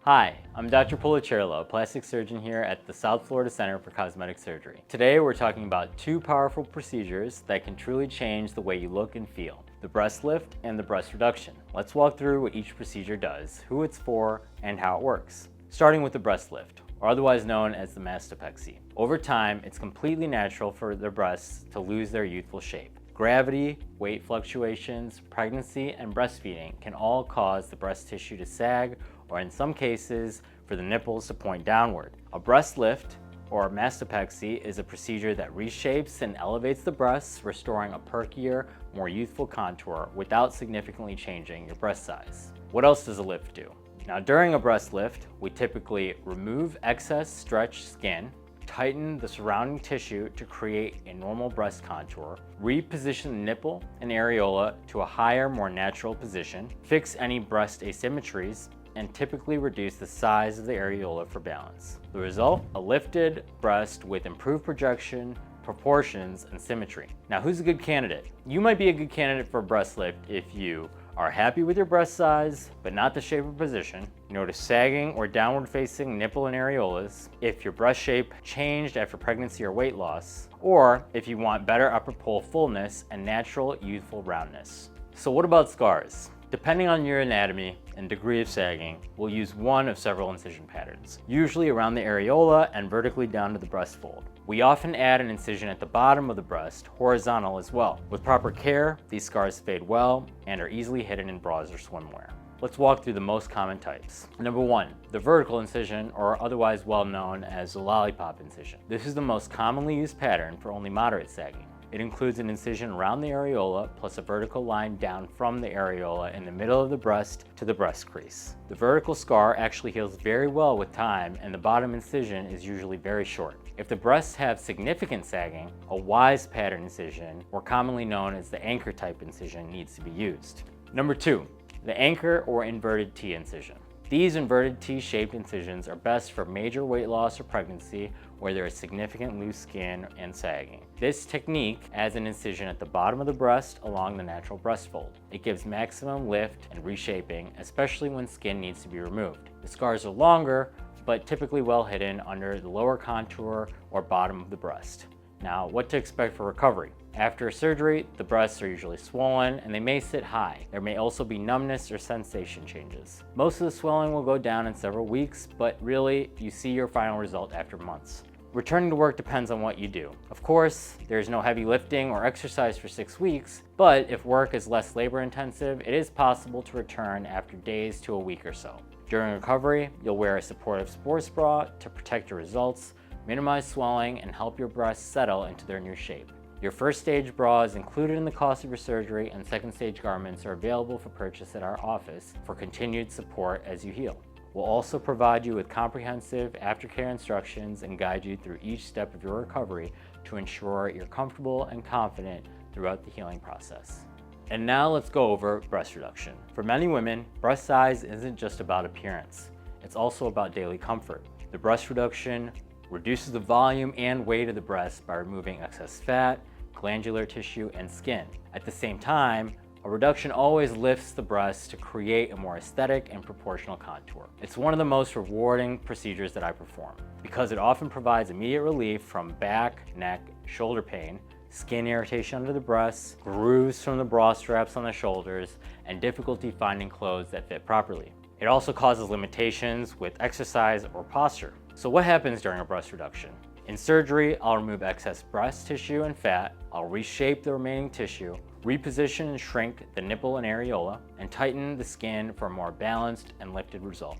Hi, I'm Dr. Policherla, a plastic surgeon here at the South Florida Center for Cosmetic Surgery. Today we're talking about two powerful procedures that can truly change the way you look and feel: the breast lift and the breast reduction. Let's walk through what each procedure does, who it's for, and how it works. Starting with the breast lift, or otherwise known as the mastopexy. Over time, it's completely natural for the breasts to lose their youthful shape. Gravity, weight fluctuations, pregnancy, and breastfeeding can all cause the breast tissue to sag, or in some cases, for the nipples to point downward. A breast lift, or mastopexy, is a procedure that reshapes and elevates the breasts, restoring a perkier, more youthful contour without significantly changing your breast size. What else does a lift do? Now, during a breast lift, we typically remove excess stretched skin, tighten the surrounding tissue to create a normal breast contour, reposition the nipple and areola to a higher, more natural position, fix any breast asymmetries, and typically reduce the size of the areola for balance. The result? A lifted breast with improved projection, proportions, and symmetry. Now, who's a good candidate? You might be a good candidate for a breast lift if you are happy with your breast size, but not the shape or position, notice sagging or downward facing nipple and areolas, if your breast shape changed after pregnancy or weight loss, or if you want better upper pole fullness and natural youthful roundness. So what about scars? Depending on your anatomy and degree of sagging, we'll use one of several incision patterns, usually around the areola and vertically down to the breast fold. We often add an incision at the bottom of the breast, horizontal as well. With proper care, these scars fade well and are easily hidden in bras or swimwear. Let's walk through the most common types. Number one, the vertical incision, or otherwise well known as the lollipop incision. This is the most commonly used pattern for only moderate sagging. It includes an incision around the areola plus a vertical line down from the areola in the middle of the breast to the breast crease. The vertical scar actually heals very well with time, and the bottom incision is usually very short. If the breasts have significant sagging, a wise pattern incision, or commonly known as the anchor type incision, needs to be used. Number two, the anchor or inverted T incision. These inverted T-shaped incisions are best for major weight loss or pregnancy where there is significant loose skin and sagging. This technique adds an incision at the bottom of the breast along the natural breast fold. It gives maximum lift and reshaping, especially when skin needs to be removed. The scars are longer, but typically well hidden under the lower contour or bottom of the breast. Now, what to expect for recovery? After surgery, the breasts are usually swollen and they may sit high. There may also be numbness or sensation changes. Most of the swelling will go down in several weeks, but really, you see your final result after months. Returning to work depends on what you do. Of course, there's no heavy lifting or exercise for 6 weeks, but if work is less labor intensive, it is possible to return after days to a week or so. During recovery, you'll wear a supportive sports bra to protect your results, minimize swelling, and help your breasts settle into their new shape. Your first stage bra is included in the cost of your surgery, and second stage garments are available for purchase at our office for continued support as you heal. We'll also provide you with comprehensive aftercare instructions and guide you through each step of your recovery to ensure you're comfortable and confident throughout the healing process. And now let's go over breast reduction. For many women, breast size isn't just about appearance. It's also about daily comfort. The breast reduction reduces the volume and weight of the breast by removing excess fat, glandular tissue, and skin. At the same time, a reduction always lifts the breast to create a more aesthetic and proportional contour. It's one of the most rewarding procedures that I perform because it often provides immediate relief from back, neck, shoulder pain, skin irritation under the breasts, grooves from the bra straps on the shoulders, and difficulty finding clothes that fit properly. It also causes limitations with exercise or posture. So what happens during a breast reduction? In surgery, I'll remove excess breast tissue and fat, I'll reshape the remaining tissue, reposition and shrink the nipple and areola, and tighten the skin for a more balanced and lifted result.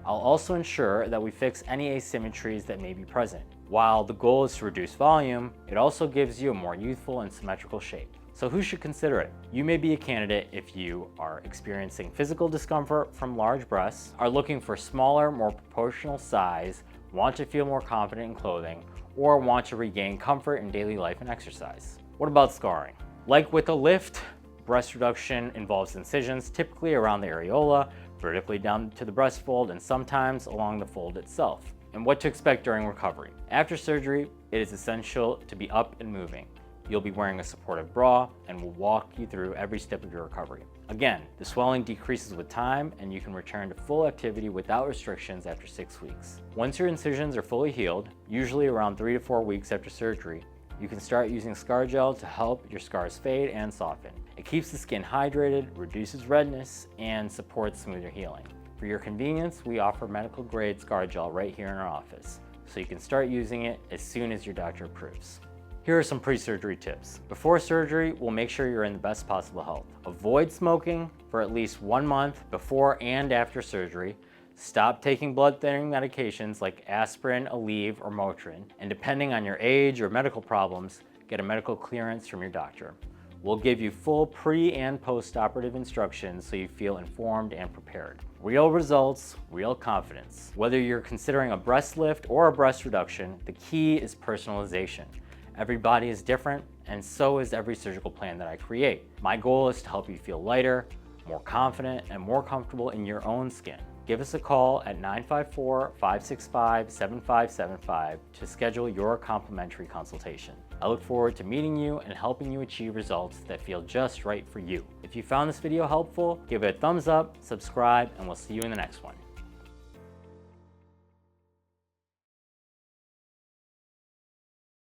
I'll also ensure that we fix any asymmetries that may be present. While the goal is to reduce volume, it also gives you a more youthful and symmetrical shape. So who should consider it? You may be a candidate if you are experiencing physical discomfort from large breasts, are looking for smaller, more proportional size, want to feel more confident in clothing, or want to regain comfort in daily life and exercise. What about scarring? Like with a lift, breast reduction involves incisions typically around the areola, vertically down to the breast fold, and sometimes along the fold itself. And what to expect during recovery. After surgery, it is essential to be up and moving. You'll be wearing a supportive bra, and we'll walk you through every step of your recovery. Again, the swelling decreases with time and you can return to full activity without restrictions after 6 weeks. Once your incisions are fully healed, usually around 3 to 4 weeks after surgery, you can start using scar gel to help your scars fade and soften. It keeps the skin hydrated, reduces redness, and supports smoother healing. For your convenience, we offer medical grade scar gel right here in our office, so you can start using it as soon as your doctor approves. Here are some pre-surgery tips. Before surgery, we'll make sure you're in the best possible health. Avoid smoking for at least 1 month before and after surgery. Stop taking blood thinning medications like aspirin, Aleve, or Motrin. And depending on your age or medical problems, get a medical clearance from your doctor. We'll give you full pre- and post-operative instructions so you feel informed and prepared. Real results, real confidence. Whether you're considering a breast lift or a breast reduction, the key is personalization. Every body is different, and so is every surgical plan that I create. My goal is to help you feel lighter, more confident, and more comfortable in your own skin. Give us a call at 954-565-7575 to schedule your complimentary consultation. I look forward to meeting you and helping you achieve results that feel just right for you. If you found this video helpful, give it a thumbs up, subscribe, and we'll see you in the next one.